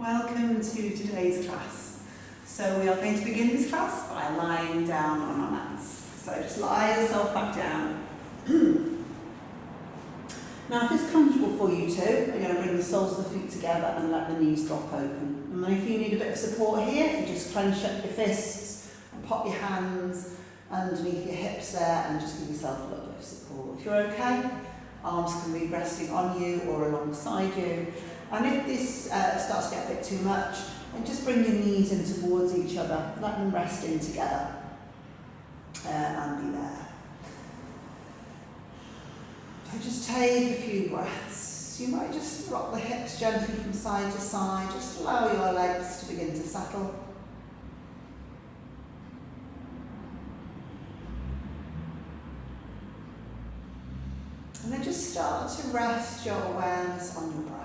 Welcome to today's class. So we are going to begin this class by lying down on our mats. So just lie yourself back down. Now if it's comfortable for you too, we're going to bring the soles of the feet together and let the knees drop open. And then if you need a bit of support here, you just clench up your fists and pop your hands underneath your hips there and just give yourself a little bit of support. If you're okay, arms can be resting on you or alongside you. And if this starts to get a bit too much, then just bring your knees in towards each other, let them rest in together and be there. So just take a few breaths. You might just rock the hips gently from side to side, just allow your legs to begin to settle. And then just start to rest your awareness on your breath.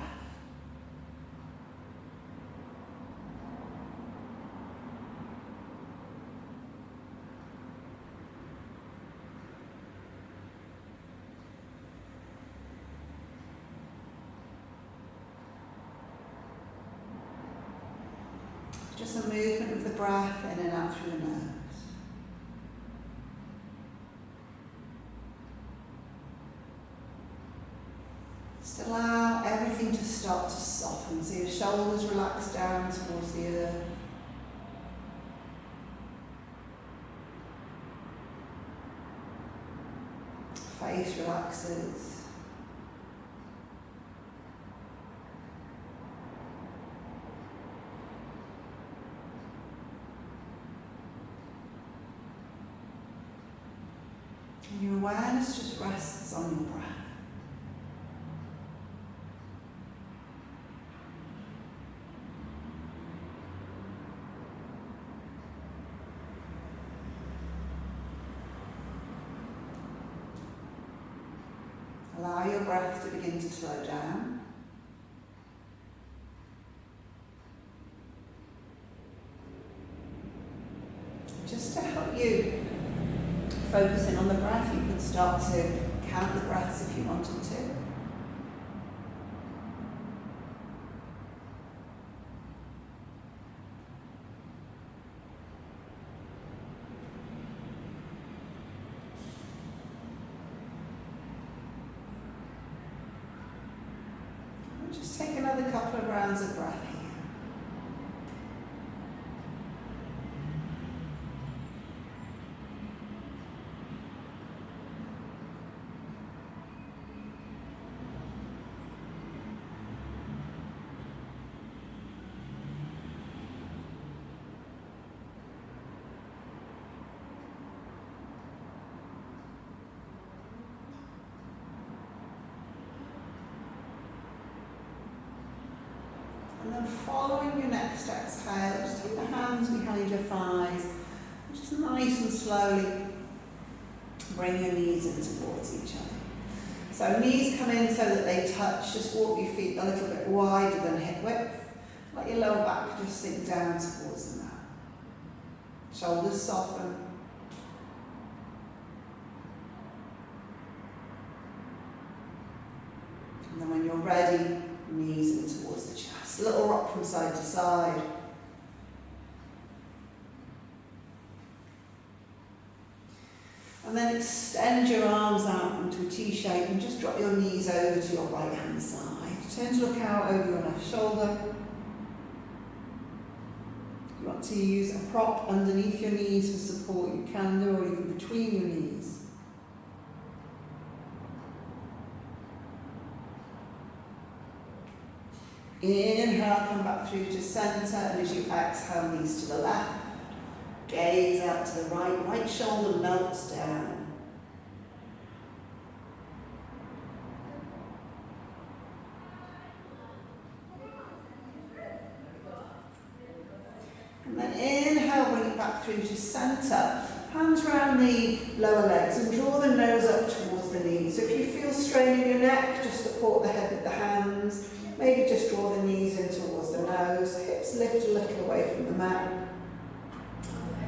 Just a movement of the breath in and out through the nose. Just allow everything to start to soften. So your shoulders relax down towards the earth. Face relaxes. And your awareness just rests on your breath. Allow your breath to begin to slow down. Just to help you focus in on the breath, you can start to count the breaths if you wanted to. And just take another couple of rounds of breath here. And then following your next exhale, just take the hands behind your thighs and just nice and slowly bring your knees in towards each other. So knees come in so that they touch, just walk your feet a little bit wider than hip width. Let your lower back just sink down towards the mat. Shoulders soften. And then when you're ready, knees in towards the chest. A little rock from side to side. And then extend your arms out into a T shape and just drop your knees over to your right hand side. Turn to look out over your left shoulder. If you want to use a prop underneath your knees for support, you can do, or even between your knees. Inhale, come back through to centre, and as you exhale, knees to the left. Gaze out to the right, right shoulder melts down. And then inhale, bring it back through to centre. Hands around the lower legs and draw the nose up towards the knees. So if you feel strain in your neck, just support the head with the hands. Maybe just draw the knees in towards the nose, hips lift a little away from the mat.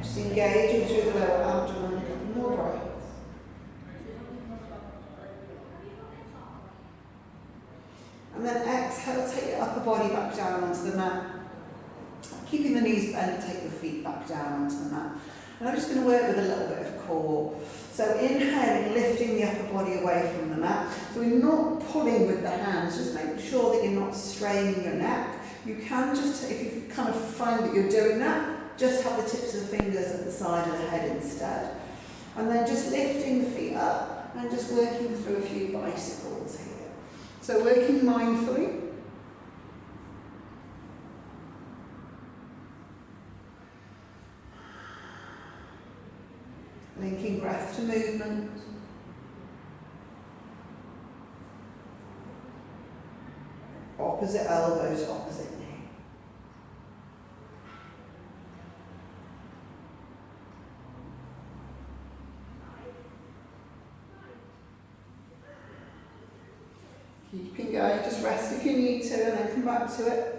Just engaging through the lower abdomen, a couple more breaths. And then exhale, take your upper body back down onto the mat. Keeping the knees bent, take your feet back down onto the mat. And I'm just going to work with a little bit of core. So inhaling, lifting the upper body away from the mat. So we're not pulling with the hands, just making sure that you're not straining your neck. You can just, if you kind of find that you're doing that, just have the tips of the fingers at the side of the head instead. And then just lifting the feet up and just working through a few bicycles here. So working mindfully. Linking breath to movement. Opposite elbow to opposite knee. Keeping going, just rest if you need to and then come back to it.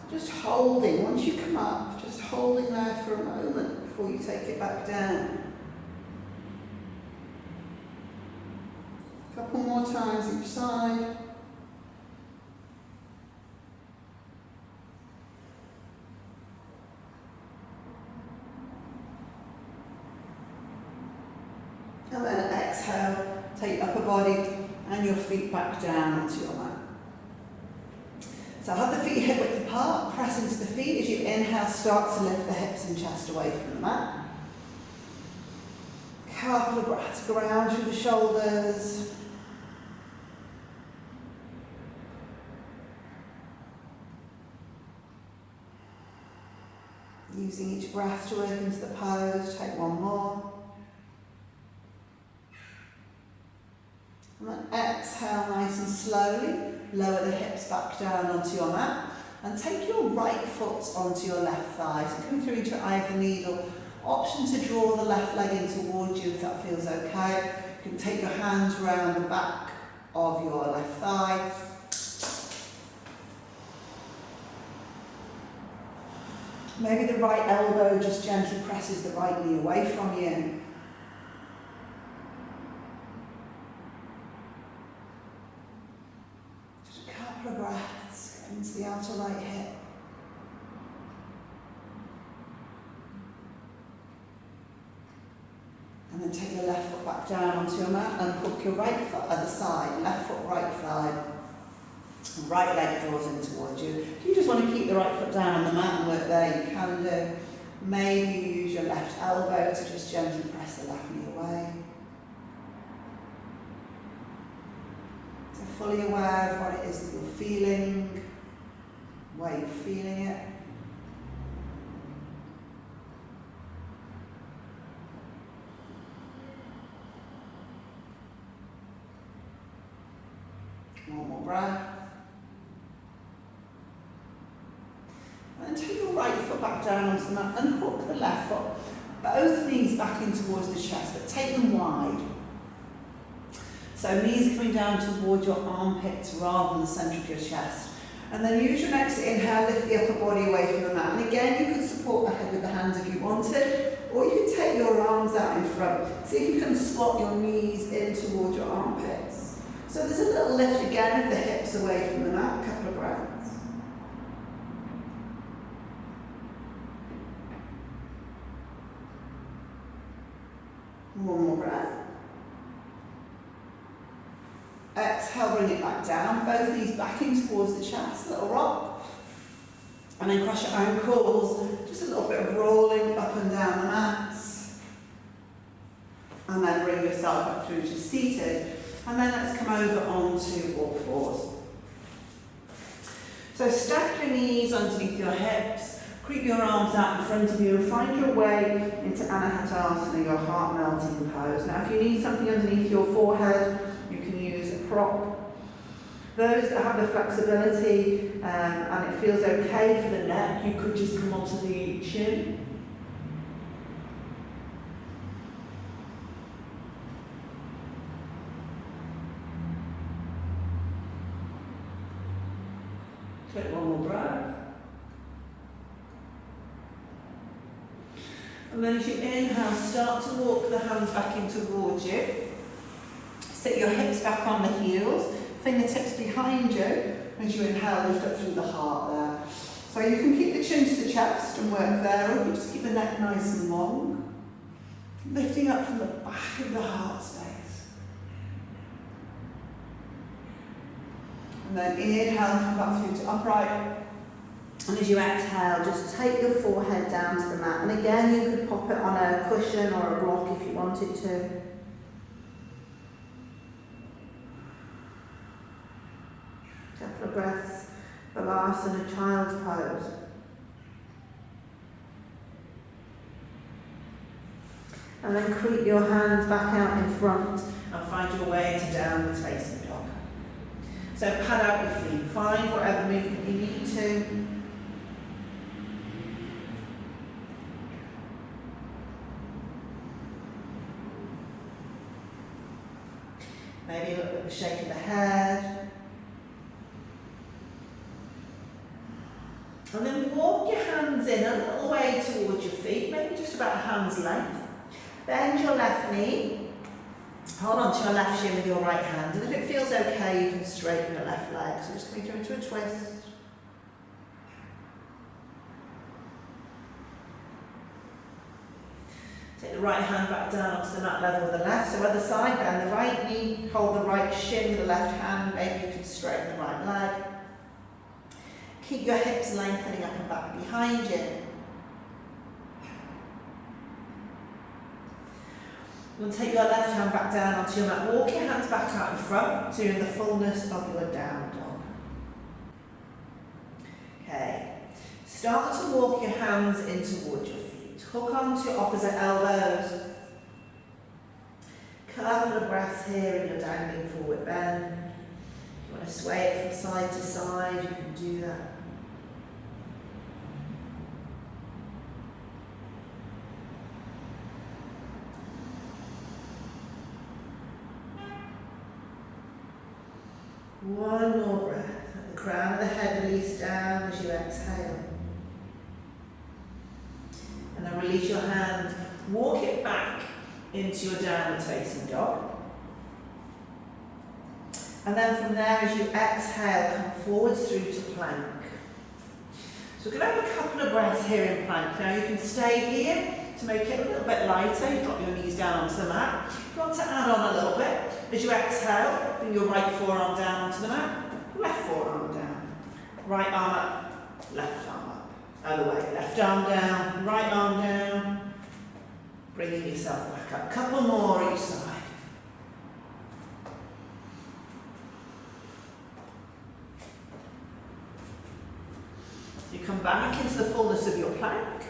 Just holding, once you come up, just holding there for a moment before you take it back down. A couple more times each side. And then exhale, take your upper body and your feet back down onto your mat. So have the feet hip width apart, press into the feet as you inhale, start to lift the hips and chest away from the mat. Couple of breaths, ground through the shoulders. Using each breath to work into the pose, take one more. And then exhale nice and slowly. Lower the hips back down onto your mat and take your right foot onto your left thigh. So coming through into your eye of the needle. Option to draw the left leg in towards you if that feels okay. You can take your hands around the back of your left thigh. Maybe the right elbow just gently presses the right knee away from you. Breaths into the outer right hip. And then take your left foot back down onto your mat and hook your right foot at the side, left foot, right thigh. Right leg draws in towards you. If you just want to keep the right foot down on the mat and work there, you can do. Maybe you use your left elbow to just gently press the left knee away. Fully aware of what it is that you're feeling, where you're feeling it. One more breath. And then take your right foot back down onto the mat and hook the left foot. Both knees back in towards the chest, but take them wide. So knees coming down towards your armpits rather than the centre of your chest. And then use your next inhale, lift the upper body away from the mat. And again, you can support the head with the hands if you wanted, or you can take your arms out in front. See if you can slot your knees in towards your armpits. So there's a little lift again of the hips away from the mat, a couple of breaths. One more breath. Exhale, bring it back down. Both knees back in towards the chest, little rock. And then cross your ankles. Just a little bit of rolling up and down the mats. And then bring yourself up through to seated. And then let's come over onto all fours. So stack your knees underneath your hips. Creep your arms out in front of you and find your way into Anahatasana, your heart melting pose. Now if you need something underneath your forehead, you can use a prop. Those that have the flexibility and it feels okay for the neck, you could just come onto the chin. Take one more breath. And then as you inhale, start to walk the hands back in towards you. Sit your hips back on the heels, fingertips behind you. As you inhale, lift up through the heart there. So you can keep the chin to the chest and work there, or you can just keep the neck nice and long. Lifting up from the back of the heart space. And then inhale, come back through to upright. And as you exhale, just take your forehead down to the mat. And again, you could pop it on a cushion or a block if you wanted to. Couple of breaths, Balasana, child's pose. And then creep your hands back out in front and find your way to downwards facing dog. So pad out your feet, find whatever movement you need to. Maybe a little bit of a shake of the head. And then walk your hands in a little way towards your feet, maybe just about a hand's length. Bend your left knee. Hold on to your left shin with your right hand. And if it feels okay, you can straighten your left leg. So just coming through into a twist. Take the right hand back down onto the mat level with the left. So other side, bend the right knee, hold the right shin with the left hand. Maybe you can straighten the right leg. Keep your hips lengthening up and back behind you. And take your left hand back down onto your mat. Walk your hands back out in front, so you're in the fullness of your down dog. Okay. Start to walk your hands in towards your feet. Hook onto your opposite elbows. Couple of breaths here in your dangling forward bend. If you want to sway it from side to side, you can do that. One more breath. Let the crown of the head release down as you exhale. And then release your hand. Walk it back into your downward facing dog. And then from there, as you exhale, come forwards through to plank. So we're going to have a couple of breaths here in plank. Now you can stay here to make it a little bit lighter. You drop your knees down onto the mat. If you want to add on a little bit, as you exhale, bring your right forearm down onto the mat, left forearm down, right arm up, left arm up. Other way, left arm down, right arm down, bringing yourself back up. Couple more each side. You come back into the fullness of your plank,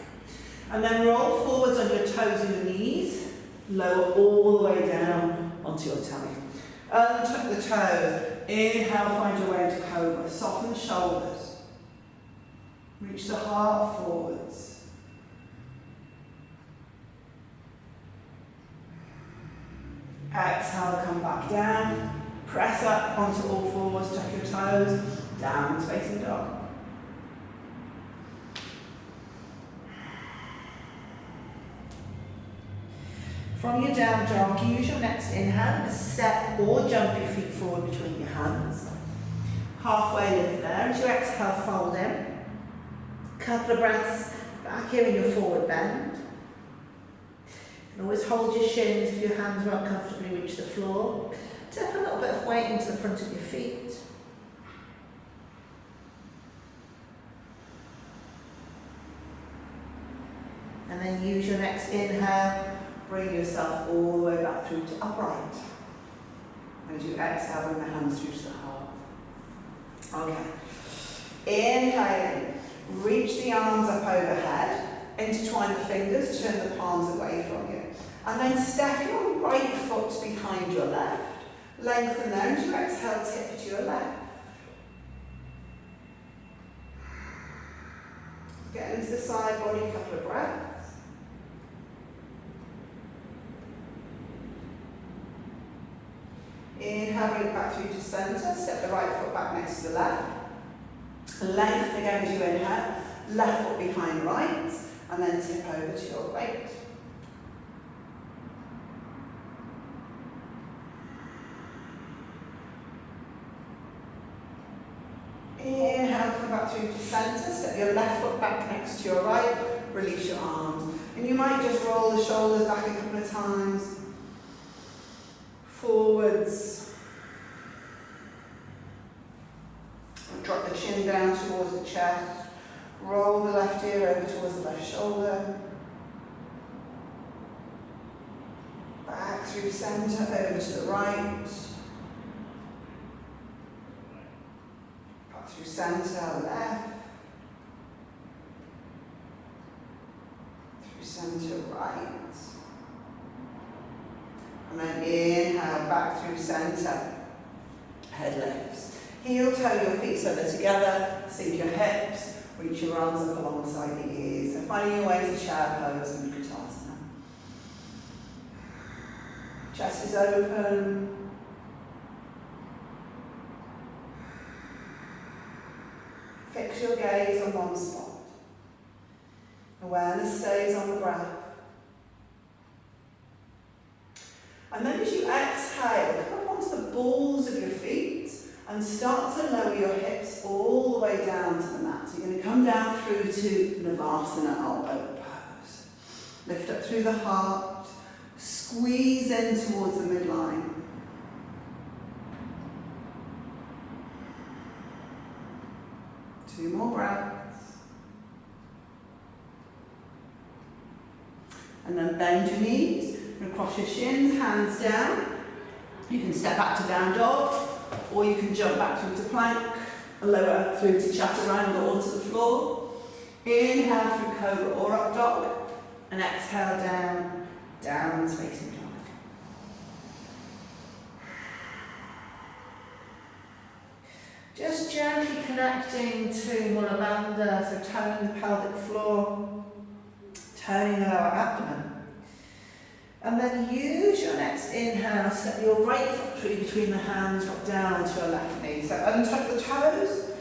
and then roll forwards on your toes and your knees, lower all the way down onto your tummy. Untuck the toes, inhale, find your way into cobra, soften the shoulders, reach the heart forwards. Exhale, come back down, press up onto all fours, tuck your toes, downwards facing dog. From your down dog, use your next inhale to step or jump your feet forward between your hands. Halfway lift there. As you exhale, fold in. Couple of breaths back here in your forward bend. And always hold your shins if your hands won't comfortably reach the floor. Tip a little bit of weight into the front of your feet. And then use your next inhale. Bring yourself all the way back through to upright. As you exhale, bring the hands through to the heart. Okay. Inhaling. Reach the arms up overhead. Intertwine the fingers, turn the palms away from you. And then step your right foot behind your left. Lengthen there. As you exhale, tip to your left. Get into the side body, a couple of breaths. Inhale, bring it back through to centre. Step the right foot back next to the left. Lengthen again as you inhale. Left foot behind right. and then tip over to your right. Inhale, come back through to centre, step your left foot back next to your right, release your arms. And you might just roll the shoulders back a couple of times, forwards. Drop the chin down towards the chest, roll the left ear over towards the left shoulder. Back through centre, over to the right. Through centre, left. Through centre, right. And then inhale, back through centre. Head lifts. Heel, toe your feet so they're together. Sink your hips. Reach your arms up alongside the ears. So finding your way to chair pose and Utkatasana. Chest is open. Fix your gaze on one spot. Awareness stays on the breath. And then as you exhale, come up onto the balls of your feet and start to lower your hips all the way down to the mat. So you're going to come down through to Navasana, elbow pose. Lift up through the heart, squeeze in towards the midline. Two more breaths. And then bend your knees and cross your shins, hands down. You can step back to down dog, or you can jump back through to plank, lower through to chaturanga or to the floor. Inhale through cobra or up dog, and exhale down, downwards facing dog. Just gently connecting to Mula Bandha, so turning the pelvic floor, turning the lower abdomen. And then use your next inhale, step your right foot through between the hands, drop down onto your left knee. So untuck the toes,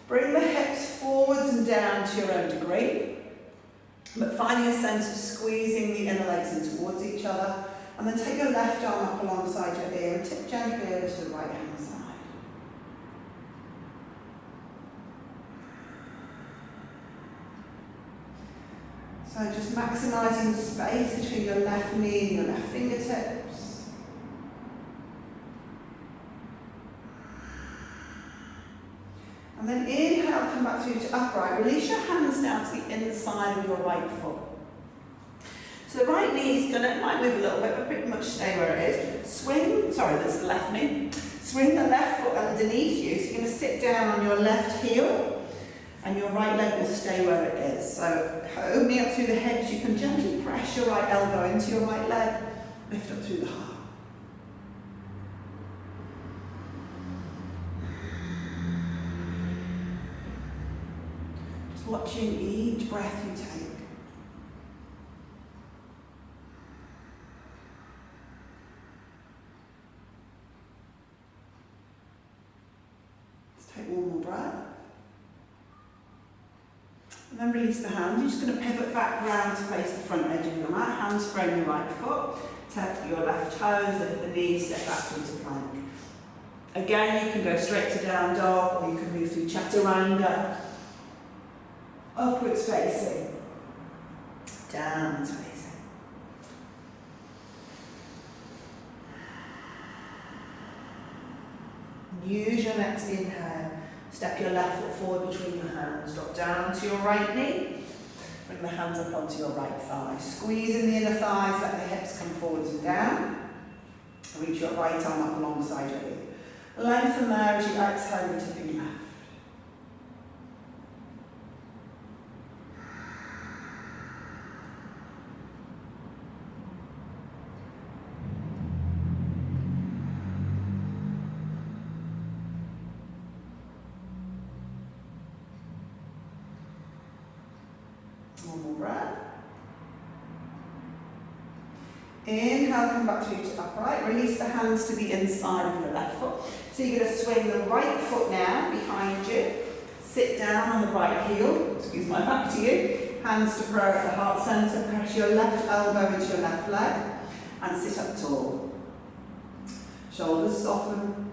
bring the hips forwards and down to your own degree, but finding a sense of squeezing the inner legs in towards each other. And then take your left arm up alongside your ear and tip gently over to the right hand side. So just maximising space between your left knee and your left fingertips. And then inhale, come back through to upright. Release your hands down to the inside of your right foot. So the right knee is might move a little bit, but pretty much stay where it is. That's the left knee. Swing the left foot underneath you. So you're going to sit down on your left heel, and your right leg will stay where it is. So opening up through the hips, you can gently press your right elbow into your right leg, lift up through the heart. Just watching each breath you take. Let's take one more breath. And then release the hands. You're just going to pivot back round to face the front edge of your mat. Hands frame your right foot. Tap your left toes, lift the knees, step back into plank. Again, you can go straight to down dog, or you can move through chaturanga. Upwards facing. Downwards facing. Use your next inhale. Step your left foot forward between your hands. Drop down onto your right knee. Bring the hands up onto your right thigh. Squeeze in the inner thighs, let the hips come forwards and down. Reach your right arm up alongside your ear. Lengthen there as you exhale, you're tipping left. One more breath. Inhale, come back through to upright. Release the hands to the inside of your left foot. So you're going to swing the right foot now behind you. Sit down on the right heel. Excuse my back to you. Hands to prayer at the heart centre. Press your left elbow into your left leg and sit up tall. Shoulders soften.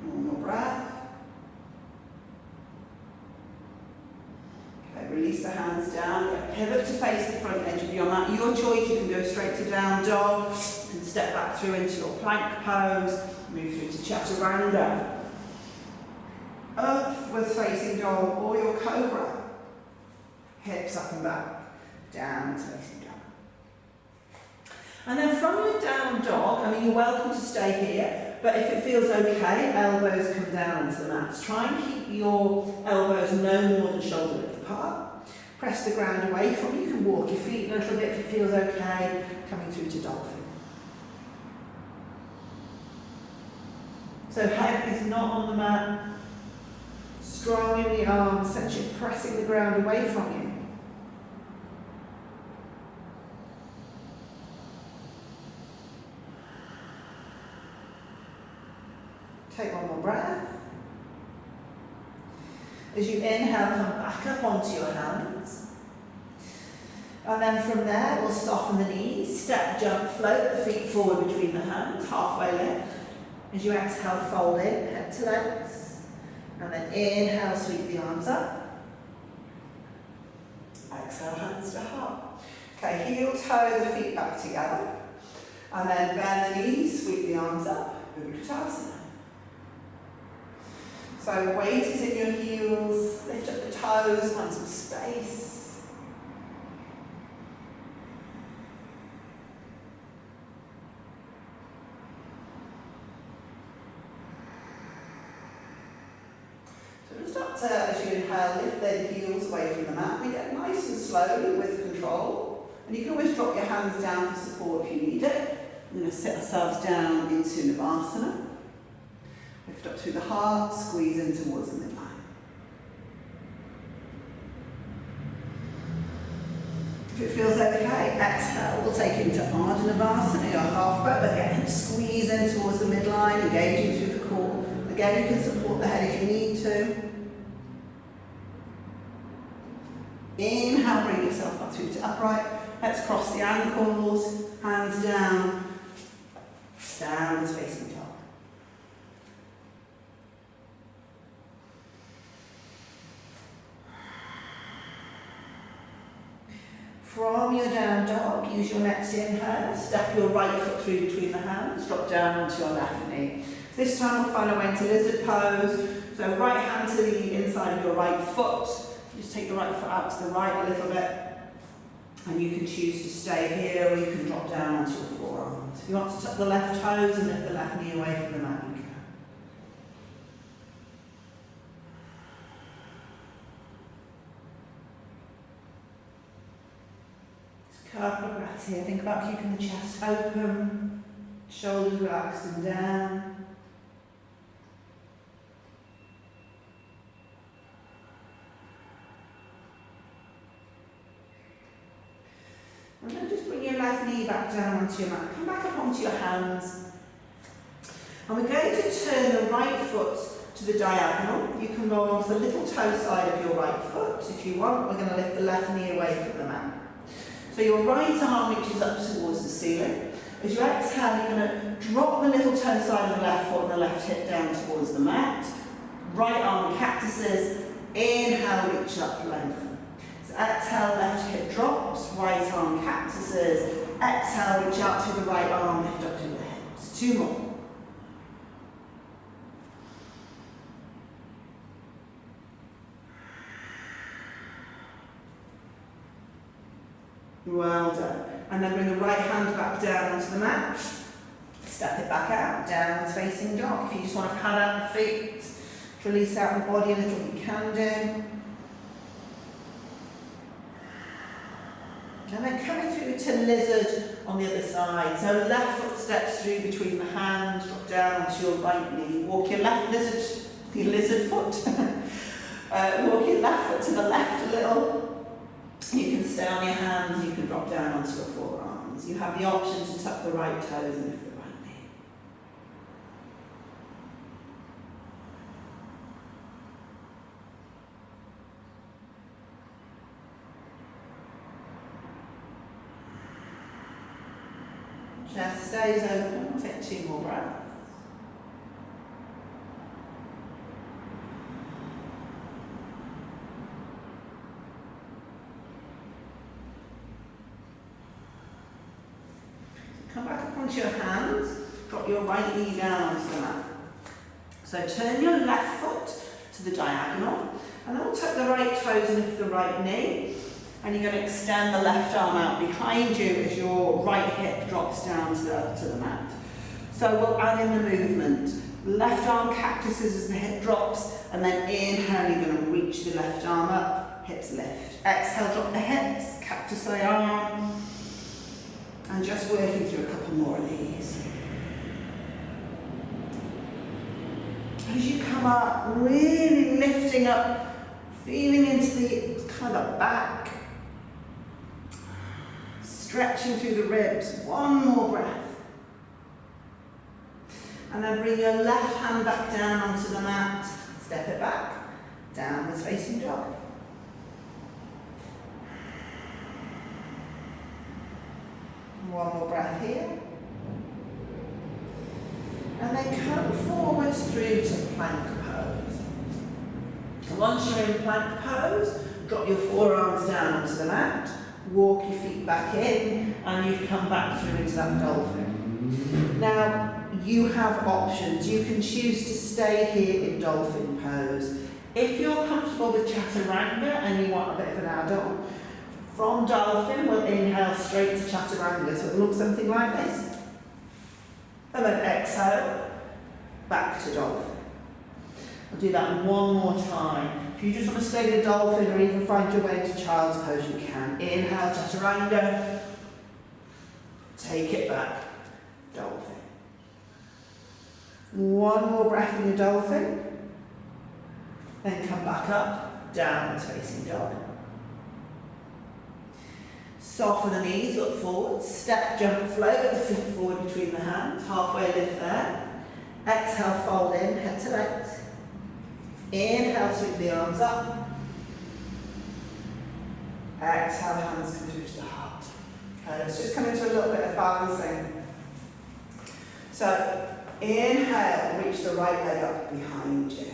One more breath. Release the hands down, pivot to face the front edge of your mat. Your choice, you can go straight to down dog, you can step back through into your plank pose, move through to chaturanga. Upwards facing dog or your cobra. Hips up and back, downwards facing dog. And then from your down dog, I mean you're welcome to stay here, but if it feels okay, elbows come down onto the mats. Try and keep your elbows no more than shoulder width apart. Press the ground away from you. You can walk your feet a little bit if it feels okay, coming through to dolphin. So head is not on the mat. Strong in the arms, sense you're pressing the ground away from you. Take one more breath. As you inhale, come back up onto your hands. And then from there, we'll soften the knees, step, jump, float the feet forward between the hands, halfway lift. As you exhale, fold in, head to legs. And then inhale, sweep the arms up. Exhale, hands to heart. Okay, heel toe the feet back together. And then bend the knees, sweep the arms up, Uttanasana. So weight is in your heels, lift up the toes, find some space. So just start to, as you inhale, lift the heels away from the mat. We get nice and slowly with control. And you can always drop your hands down for support if you need it. We're going to sit ourselves down into Navasana. Lift up through the heart, squeeze in towards the midline. If it feels okay, exhale, we'll take into Ardha Navasana, your half bow. Again, squeeze in towards the midline, engaging through the core. Again, you can support the head if you need to. Inhale, bring yourself up through to upright. Let's cross the ankles, hands down, downwards facing dog. From your down dog, use your next inhale, step your right foot through between the hands, drop down onto your left knee. This time we'll find our way into lizard pose. So right hand to the inside of your right foot. Just take your right foot out to the right a little bit. And you can choose to stay here or you can drop down onto your forearms. If you want to tuck the left toes and lift the left knee away from the mat, you can. Couple of breaths here. Think about keeping the chest open, shoulders relaxed and down. And then just bring your left knee back down onto your mat. Come back up onto your hands. And we're going to turn the right foot to the diagonal. You can roll onto the little toe side of your right foot. If you want, we're going to lift the left knee away from the mat. So your right arm reaches up towards the ceiling. As you exhale, you're going to drop the little toe side of the left foot and the left hip down towards the mat. Right arm cactuses. Inhale, reach up, lengthen. So exhale, left hip drops. Right arm cactuses. Exhale, reach out through the right arm, lift up to the hips. Two more. Well done. And then bring the right hand back down onto the mat. Step it back out, downwards facing dog. If you just want to pad out the feet, release out the body a little, you can do. And then coming through to lizard on the other side. So left foot steps through between the hands, drop down onto your right knee. Walk your left lizard foot. Walk your left foot to the left a little. You can stay on your hands, you can drop down onto your forearms. You have the option to tuck the right toes and lift the right knee. Chest stays open. Take 2 more breaths. Come back up onto your hands, drop your right knee down onto the mat. So turn your left foot to the diagonal, and then we'll tuck the right toes and lift the right knee. And you're going to extend the left arm out behind you as your right hip drops down to the mat. So we'll add in the movement. Left arm cactuses as the hip drops, and then inhale, you're going to reach the left arm up, hips lift. Exhale, drop the hips, cactus the arm. And just working through a couple more of these. As you come up, really lifting up, feeling into the kind of back, stretching through the ribs. One more breath. And then bring your left hand back down onto the mat. Step it back, downwards facing dog. One more breath here. And then come forwards through to plank pose. And once you're in plank pose, drop your forearms down onto the mat, walk your feet back in, and you come back through into that dolphin. Now, you have options. You can choose to stay here in dolphin pose. If you're comfortable with chaturanga and you want a bit of an add-on, from dolphin, we'll inhale straight to chaturanga, so it looks something like this. And then exhale, back to dolphin. I'll do that one more time. If you just want to stay in dolphin or even find your way into child's pose, you can. Inhale, chaturanga. Take it back, dolphin. One more breath in your dolphin. Then come back up, downwards facing dog. Soften the knees, look forward, step, jump, float the feet forward between the hands, halfway lift there. Exhale, fold in, head to legs. Inhale, sweep the arms up. Exhale, hands come through to the heart. Okay, let's just come into a little bit of balancing. So, inhale, reach the right leg up behind you,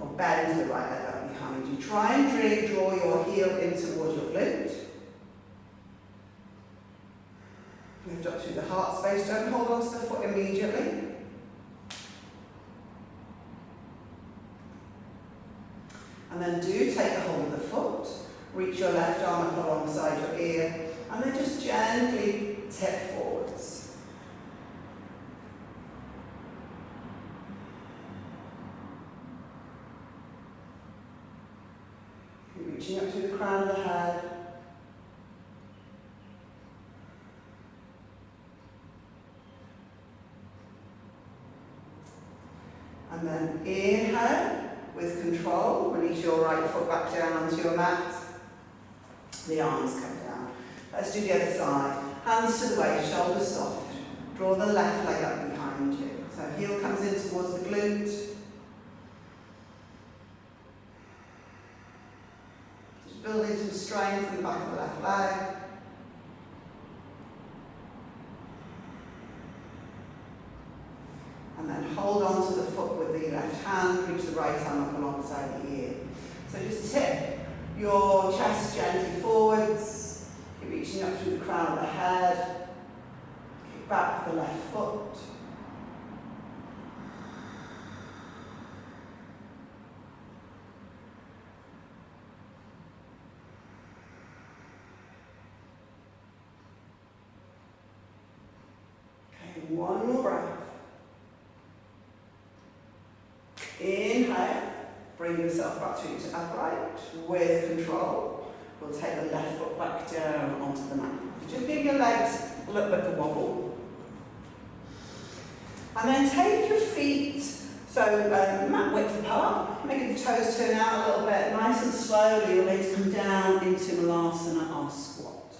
or bend the right leg up behind you. Try and draw your heel in towards your glute. Lift up through the heart space, don't hold on to the foot immediately. And then do take a hold of the foot, reach your left arm up alongside your ear, and then just gently tip forwards. You're reaching up through the crown of the head. And then inhale, with control, release your right foot back down onto your mat. The arms come down. Let's do the other side. Hands to the waist, shoulders soft. Draw the left leg up behind you. So heel comes in towards the glute. Just building some strength in the back of the left leg. And then hold on to the foot with the left hand, reach the right arm up alongside the ear. So just tip your chest gently forwards, keep reaching up through the crown of the head, kick back with the left foot. Okay, one more breath. Inhale, bring yourself back through to upright with control. We'll take the left foot back down onto the mat. Just give your legs a little bit of wobble. And then take your feet So mat width apart, making the toes turn out a little bit, nice and slowly. You're ready to come down into Malasana or squat.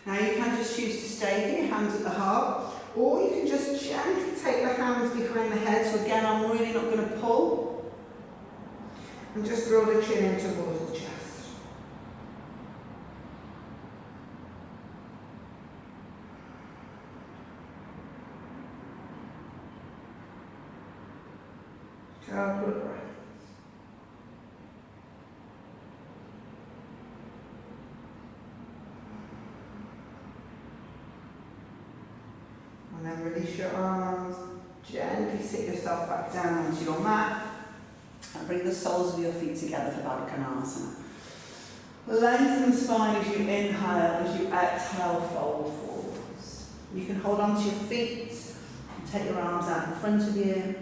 Now you can just choose to stay here, hands at the heart, or you can just gently take the hands behind the head. So again, I'm really not going to pull. And just draw the chin in towards the chest. Couple of breaths. And then release your arms, gently sit yourself back down onto your mat and bring the soles of your feet together for Baddha Konasana. Lengthen the spine as you inhale, as you exhale, fold forwards. You can hold on to your feet and take your arms out in front of you.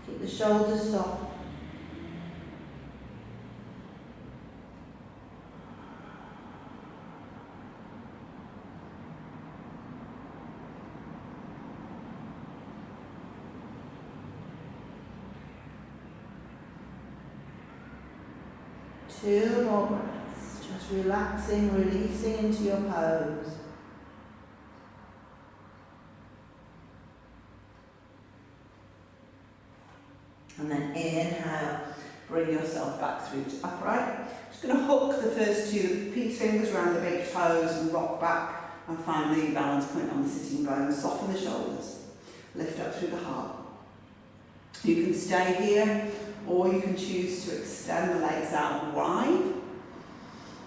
Keep the shoulders soft. Two more breaths, just relaxing, releasing into your pose. And then inhale, bring yourself back through to upright. Just going to hook the first two peace fingers around the big toes and rock back and find the balance point on the sitting bones. Soften the shoulders, lift up through the heart. You can stay here, or you can choose to extend the legs out wide.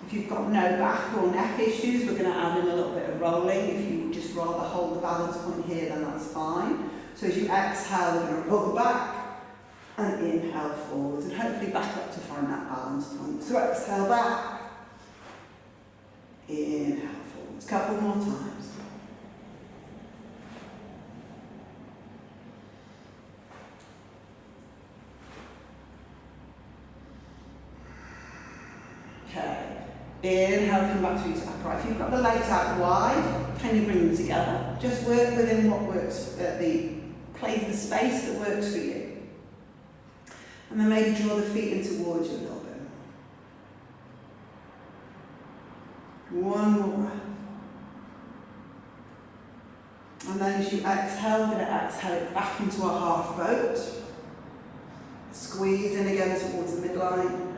If you've got no back or neck issues, we're going to add in a little bit of rolling. If you would just rather hold the balance point here, then that's fine. So as you exhale, we're going to roll back and inhale forwards, and hopefully back up to find that balance point. So exhale back, inhale forwards. Couple more times. Okay, inhale, come back through to upright. If you've got the legs out wide, can you bring them together? Just work within what works, play the space that works for you. And then maybe draw the feet in towards you a little bit more. One more breath. And then as you exhale, we're going to exhale it back into a half boat. Squeeze in again towards the midline.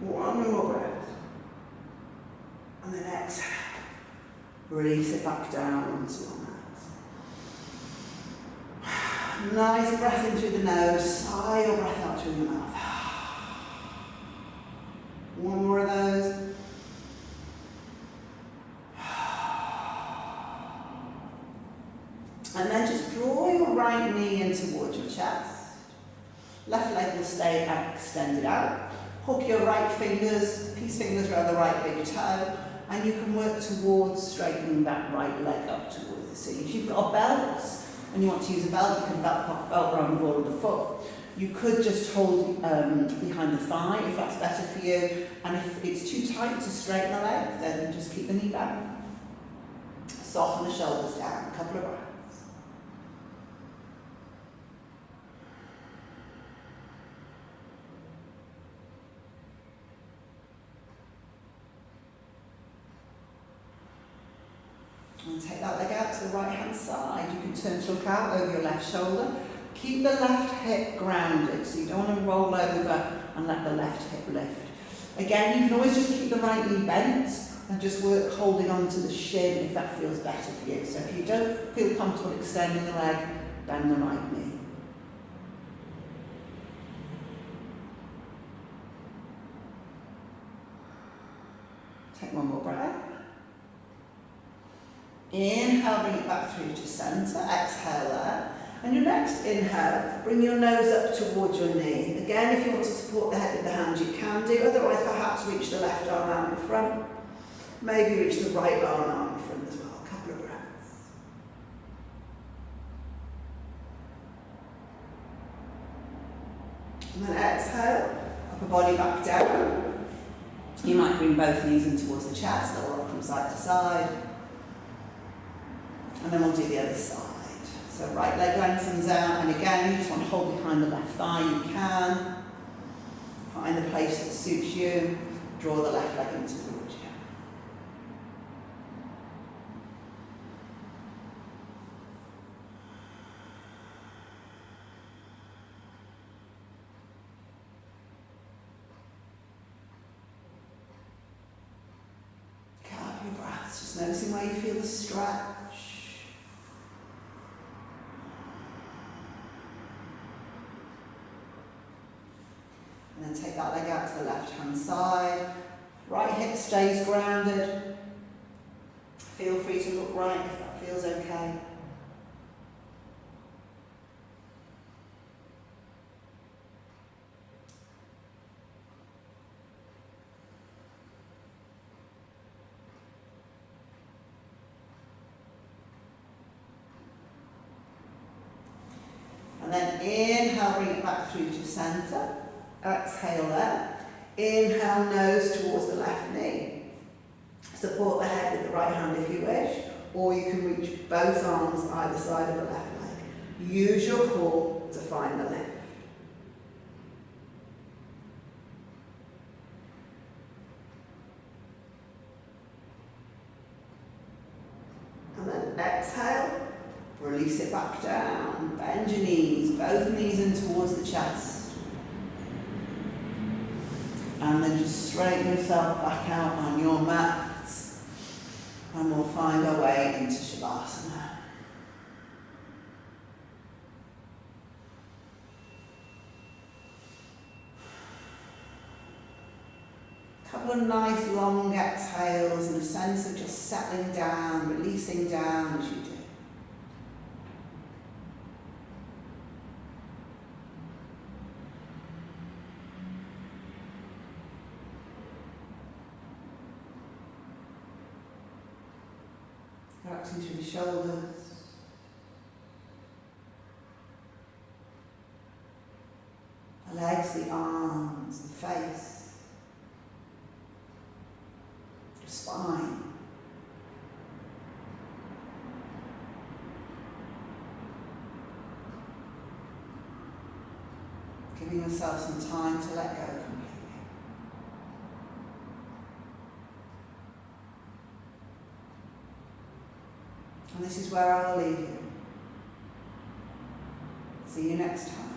One more breath. And then exhale. Release it back down onto your mat. Nice breath in through the nose, sigh your breath out through your mouth. One more of those. And then just draw your right knee in towards your chest. Left leg will stay extended out. Hook your right fingers, peace fingers around the right big toe, and you can work towards straightening that right leg up towards the ceiling. If you've got a belt, and you want to use a belt, you can belt around the ball of the foot. You could just hold behind the thigh if that's better for you. And if it's too tight to straighten the leg, then just keep the knee down. Soften the shoulders down. A couple of breaths. And take that leg out to the right hand side. You can turn to look out over your left shoulder. Keep the left hip grounded, so you don't want to roll over and let the left hip lift. Again, you can always just keep the right knee bent and just work holding on to the shin if that feels better for you. So if you don't feel comfortable extending the leg, bend the right knee. Take one more breath. Inhale, bring it back through to centre. Exhale there. And your next inhale, bring your nose up towards your knee. Again, if you want to support the head with the hand, you can do. Otherwise, perhaps reach the left arm out in front. Maybe reach the right arm in front as well. A couple of breaths. And then exhale, upper body back down. You might bring both knees in towards the chest or rock from side to side. And then we'll do the other side. So right leg lengthens out, and again, you just want to hold behind the left thigh, you can. Find the place that suits you. Draw the left leg in towards you. Count your breaths, just noticing where you feel the stretch. And then take that leg out to the left-hand side. Right hip stays grounded. Feel free to look right if that feels okay. And then inhale, bring it back through to centre. Exhale there. Inhale, nose towards the left knee. Support the head with the right hand if you wish, or you can reach both arms either side of the left leg. Use your core to find the lift. And then exhale, release it back down. Bend your knees, both knees in towards the chest. And then just straighten yourself back out on your mats. And we'll find our way into Shavasana. A couple of nice long exhales and a sense of just settling down, releasing down as you do. Relaxing through the shoulders. The legs, the arms, the face. The spine. Giving yourself some time to let go completely. And this is where I'll leave you. See you next time.